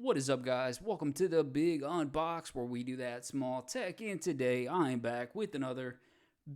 What is up, guys? Welcome to the Big Unbox, where we do that small tech. And today I am back with another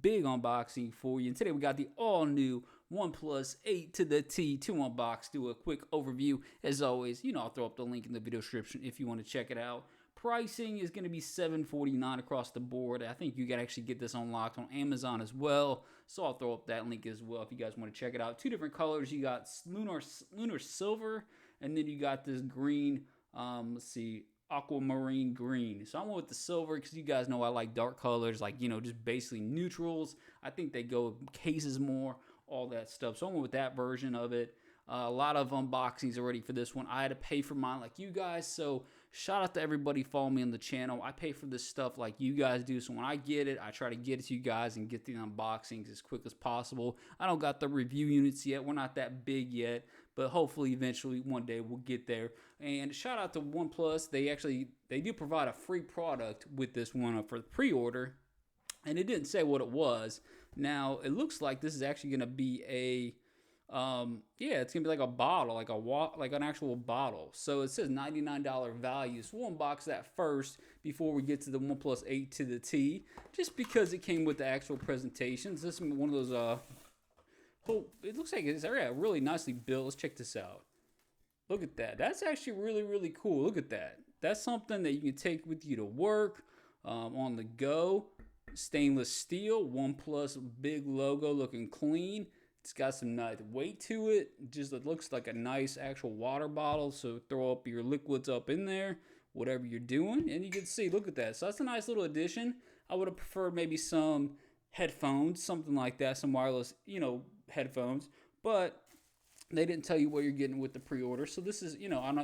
big unboxing for you. And today we got the all-new OnePlus 8 to the T to unbox. Do a quick overview. As always, I'll throw up the link in the video description if you want to check it out. Pricing is going to be $749 across the board. I think you can actually get this unlocked on Amazon as well. So I'll throw up that link as well if you guys want to check it out. Two different colors. You got Lunar Silver, and then you got this green. Let's see, aquamarine green. So I went with the silver because you guys know I like dark colors, like, just basically neutrals. I think they go with cases more, all that stuff. So I went with that version of it. A lot of unboxings already for this one. I had to pay for mine like you guys, so shout out to everybody following me on the channel. I pay for this stuff like you guys do, so when I get it, I try to get it to you guys and get the unboxings as quick as possible. I don't got the review units yet. We're not that big yet, but hopefully eventually one day we'll get there. And shout out to OnePlus. They do provide a free product with this one for the pre-order, and it didn't say what it was. Now it looks like this is actually going to be a it's gonna be like a bottle, like an actual bottle. So it says $99 value. So we'll unbox that first before we get to the OnePlus 8 to the T, just because it came with the actual presentations. This is one of those it looks like it's really nicely built. Let's check this out. Look at that. That's actually really cool. Look at that. That's something that you can take with you to work, on the go. Stainless steel, OnePlus big logo, looking clean. It's got some nice weight to it. It looks like a nice actual water bottle. So throw up your liquids up in there, whatever you're doing. And you can see, look at that. So that's a nice little addition. I would have preferred maybe some headphones, something like that, some wireless, headphones. But they didn't tell you what you're getting with the pre-order. So this is,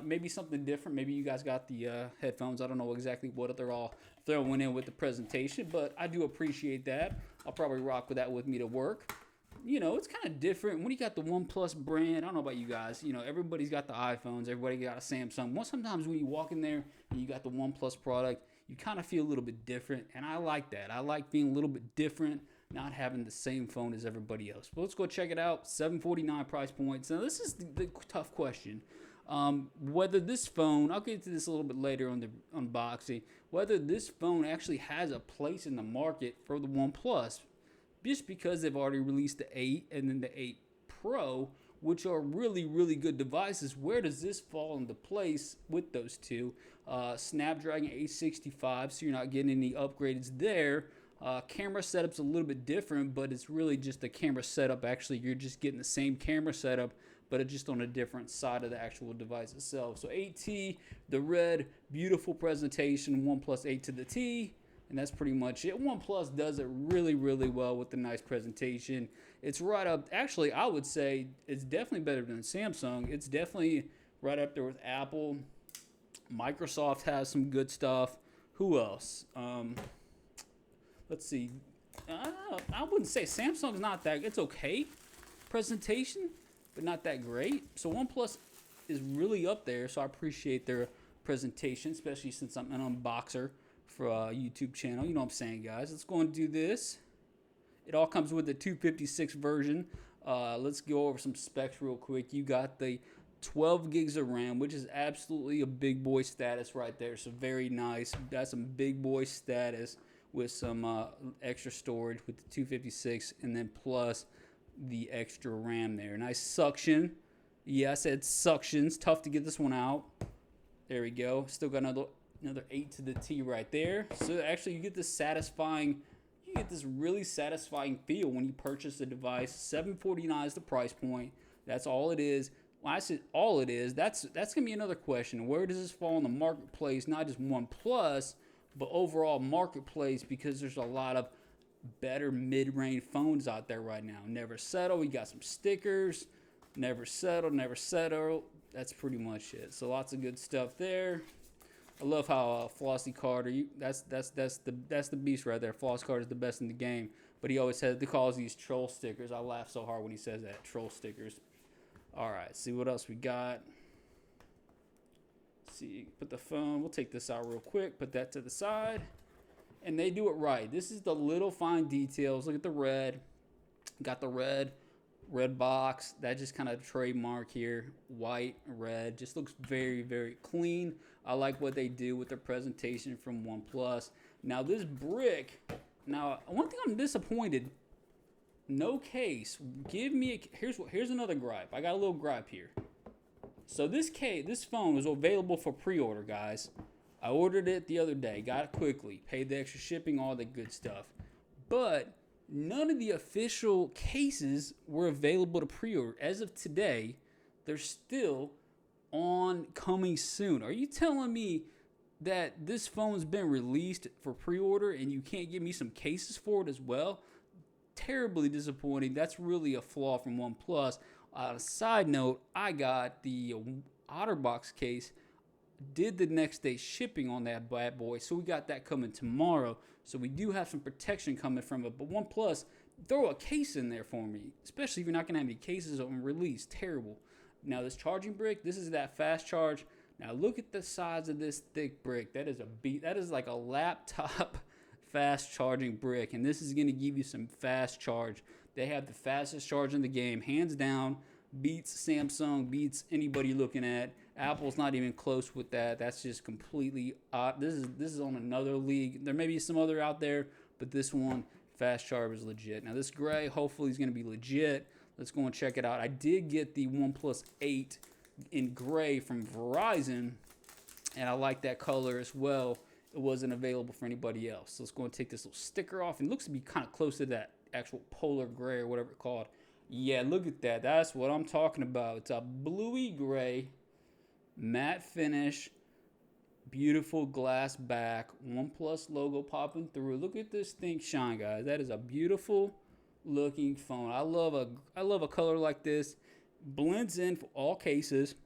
maybe something different. Maybe you guys got the headphones. I don't know exactly what they're all throwing in with the presentation, but I do appreciate that. I'll probably rock with that with me to work. It's kind of different when you got the OnePlus brand. I don't know about you guys. Everybody's got the iPhones. Everybody got a Samsung. Well, sometimes when you walk in there and you got the OnePlus product, you kind of feel a little bit different, and I like that. I like being a little bit different, not having the same phone as everybody else. But let's go check it out. $749 price points. Now, this is the tough question. Whether this phone, I'll get to this a little bit later on the unboxing, whether this phone actually has a place in the market for the OnePlus, just because they've already released the 8 and then the 8 Pro, which are really good devices. Where does this fall into place with those two? Snapdragon 865, so you're not getting any upgrades there. Camera setup's a little bit different, but it's really just the camera setup. Actually, you're just getting the same camera setup, but it's just on a different side of the actual device itself. So 8T, the red, beautiful presentation, OnePlus 8 to the T. And that's pretty much it. OnePlus does it really well with the nice presentation. It's right up, actually, I would say it's definitely better than Samsung. It's definitely right up there with Apple. Microsoft has some good stuff. Who else? Let's see. I wouldn't say Samsung's not that, it's okay presentation, but not that great. So OnePlus is really up there, so I appreciate their presentation, especially since I'm an unboxer for a YouTube channel. You know what I'm saying, guys. Let's go and do this. It all comes with the 256 version. Let's go over some specs real quick. You got the 12 gigs of RAM, which is absolutely a big boy status right there. So very nice. That's some big boy status with some extra storage with the 256 and then plus the extra RAM there. Nice suction. Yeah, I said suctions. Tough to get this one out. There we go. Still got another 8 to the T right there. So actually you get this really satisfying feel when you purchase the device. $749 is the price point. That's all it is. When I said all it is, that's gonna be another question. Where does this fall in the marketplace? Not just OnePlus, but overall marketplace, because there's a lot of better mid-range phones out there right now. Never Settle. We got some stickers. Never Settle. That's pretty much it. So lots of good stuff there. I love how Flossie Carter, that's the beast right there. Flossie Carter is the best in the game, but he always calls these troll stickers. I laugh so hard when he says that, troll stickers. All right, see what else we got. See, put the phone. We'll take this out real quick. Put that to the side, and they do it right. This is the little fine details. Look at the red. Got the red red box. That just kind of trademark here. White, red. Just looks very, very clean. I like what they do with their presentation from OnePlus. Now this brick. Now one thing I'm disappointed. No case. Give me a. Here's another gripe. I got a little gripe here. So this phone was available for pre-order, guys. I ordered it the other day. Got it quickly. Paid the extra shipping, all the good stuff. But none of the official cases were available to pre-order. As of today, they're still on coming soon. Are you telling me that this phone's been released for pre-order and you can't give me some cases for it as well? Terribly disappointing. That's really a flaw from OnePlus. Side note, I got the OtterBox case. Did the next day shipping on that bad boy, so we got that coming tomorrow. So we do have some protection coming from it. But OnePlus, throw a case in there for me, especially if you're not gonna have any cases on release. Terrible. Now this charging brick, this is that fast charge. Now look at the size of this thick brick. That is like a laptop fast charging brick, and this is gonna give you some fast charge. They have the fastest charge in the game, hands down. Beats Samsung, beats anybody looking at. Apple's not even close with that. That's just completely odd. This is on another league. There may be some other out there, but this one, fast charge, is legit. Now this gray, hopefully, is going to be legit. Let's go and check it out. I did get the OnePlus 8 in gray from Verizon, and I like that color as well. It wasn't available for anybody else. So let's go and take this little sticker off. And it looks to be kind of close to that actual polar gray or whatever it's called. Yeah, look at that. That's what I'm talking about. It's a bluey gray, matte finish, beautiful glass back, OnePlus logo popping through. Look at this thing shine, guys. That is a beautiful looking phone. I love a color like this. Blends in for all cases,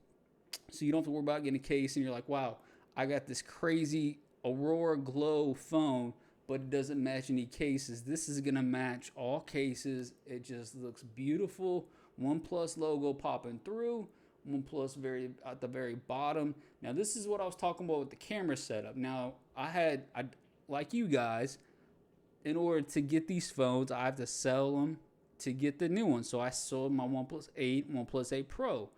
so you don't have to worry about getting a case and you're like, wow, I got this crazy Aurora Glow phone, but it doesn't match any cases. This is gonna match all cases. It just looks beautiful. OnePlus logo popping through. OnePlus at the very bottom. Now this is what I was talking about with the camera setup. Now I like you guys, in order to get these phones, I have to sell them to get the new one. So I sold my OnePlus 8, OnePlus 8 Pro.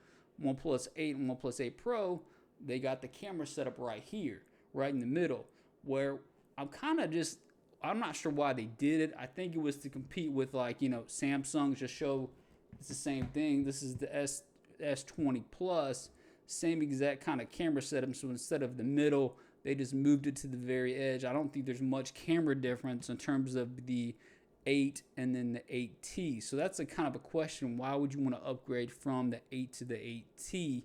OnePlus 8 and OnePlus 8 Pro, they got the camera set up right here, right in the middle, where I'm not sure why they did it. I think it was to compete with, like, Samsung, just show it's the same thing. This is the S20 Plus, same exact kind of camera setup. So instead of the middle, they just moved it to the very edge. I don't think there's much camera difference in terms of the 8 and then the 8T. So that's a kind of a question. Why would you want to upgrade from the 8 to the 8T?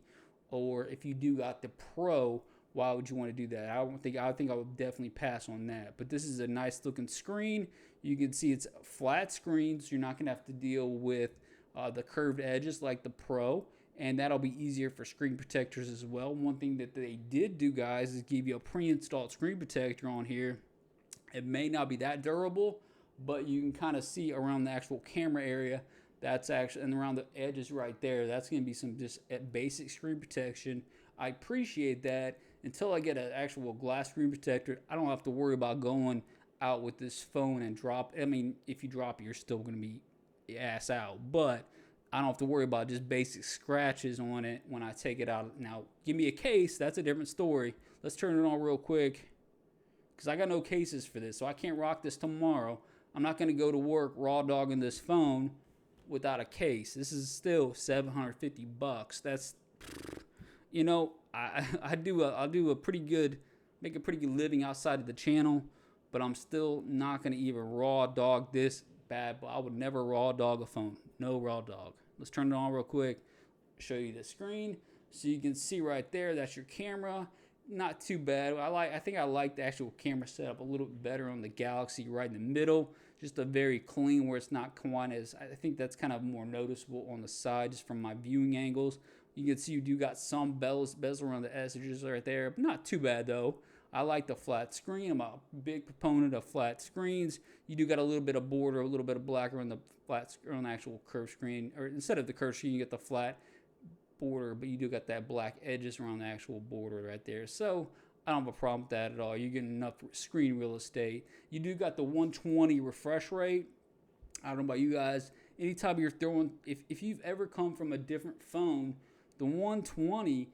Or if you do got the Pro, why would you want to do that? I think I would definitely pass on that. But this is a nice looking screen. You can see it's a flat screen, so you're not going to have to deal with the curved edges like the Pro. And that'll be easier for screen protectors as well. One thing that they did do, guys, is give you a pre-installed screen protector on here. It may not be that durable, but you can kind of see around the actual camera area. That's actually, and around the edges right there, that's going to be some just basic screen protection. I appreciate that. Until I get an actual glass screen protector, I don't have to worry about going out with this phone and drop. I mean, if you drop it, you're still going to be ass out. But I don't have to worry about just basic scratches on it when I take it out. Now, give me a case. That's a different story. Let's turn it on real quick, because I got no cases for this, so I can't rock this tomorrow. I'm not going to go to work raw dogging this phone without a case. This is still $750. That's, I'll do a pretty good, make a pretty good living outside of the channel, but I'm still not going to even raw dog this bad. But I would never raw dog a phone. No raw dog. Let's turn it on real quick, show you the screen, so you can see right there. That's your camera. Not too bad. I think I like the actual camera setup a little bit better on the Galaxy right in the middle. Just a very clean, where it's not quite as, I think that's kind of more noticeable on the side just from my viewing angles. You can see you do got some bezel around the edges right there, but not too bad though. I like the flat screen. I'm a big proponent of flat screens. You do got a little bit of border, a little bit of black around the flat, or on the actual curved screen, or instead of the curved screen, you get the flat border, but you do got that black edges around the actual border right there. So I don't have a problem with that at all. You're getting enough screen real estate. You do got the 120 refresh rate. I don't know about you guys. anytime you're throwing, if you've ever come from a different phone, the 120,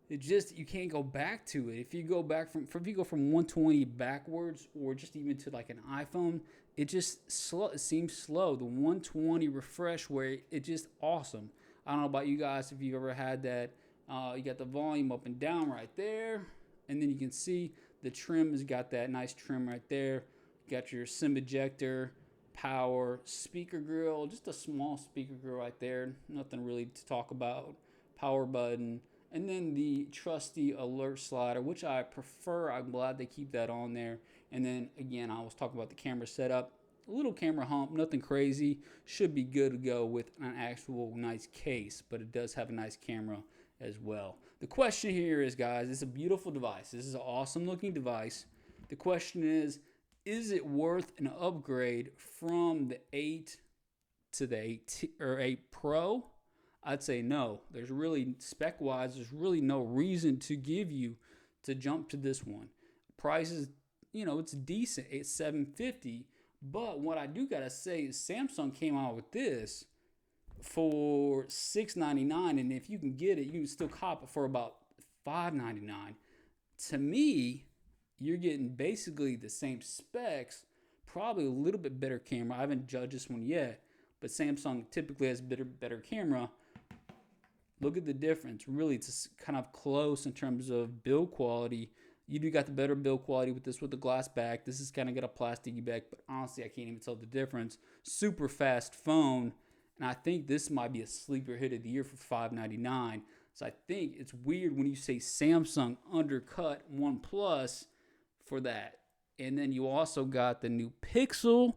it just, you can't go back to it. If you go back if you go from 120 backwards, or just even to like an iPhone, it just slow. It seems slow. The 120 refresh rate, it just awesome. I don't know about you guys if you've ever had that. You got the volume up and down right there, and then you can see the trim has got that nice trim right there. You got your SIM ejector, power, speaker grill, just a small speaker grill right there. Nothing really to talk about. Power button, and then the trusty alert slider, which I prefer. I'm glad they keep that on there. And then again, I was talking about the camera setup. A little camera hump, nothing crazy. Should be good to go with an actual nice case, but it does have a nice camera as well. The question here is, guys, it's a beautiful device. This is an awesome looking device. The question is it worth an upgrade from the 8 to the 8 Pro? I'd say no. There's really, spec-wise, there's really no reason to jump to this one. Price is, it's decent. It's $750. But what I do gotta say is Samsung came out with this for $699, and if you can get it, you can still cop it for about $599. To me, you're getting basically the same specs, probably a little bit better camera. I haven't judged this one yet, but Samsung typically has better camera. Look at the difference. Really, it's kind of close in terms of build quality. You do got the better build quality with this, with the glass back. This is kind of got a plasticky back, but honestly, I can't even tell the difference. Super fast phone, and I think this might be a sleeper hit of the year for $599. So I think it's weird when you say Samsung undercut OnePlus for that. And then you also got the new Pixel,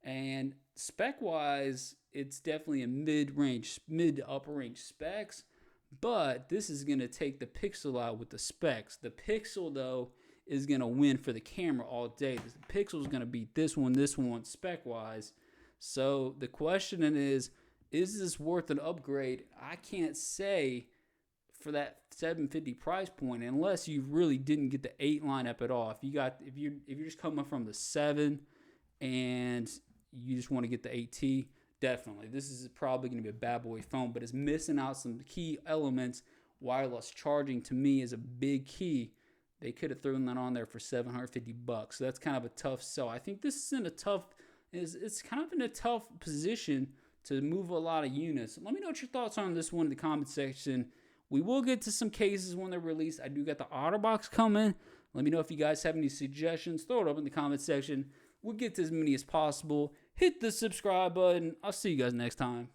and spec-wise, it's definitely a mid to upper range specs. But this is going to take the Pixel out with the specs. The Pixel, though, is going to win for the camera all day. The Pixel is going to beat this one spec-wise. So the question is this worth an upgrade? I can't say for that $750 price point, unless you really didn't get the 8 lineup at all. If you're just coming from the 7 and you just want to get the 8T, definitely. This is probably going to be a bad boy phone, but it's missing out some key elements. Wireless charging, to me, is a big key. They could have thrown that on there for $750. So that's kind of a tough sell. I think this is it's kind of in a tough position to move a lot of units. Let me know what your thoughts are on this one in the comment section. We will get to some cases when they're released. I do got the OtterBox coming. Let me know if you guys have any suggestions. Throw it up in the comment section. We'll get to as many as possible. Hit the subscribe button. I'll see you guys next time.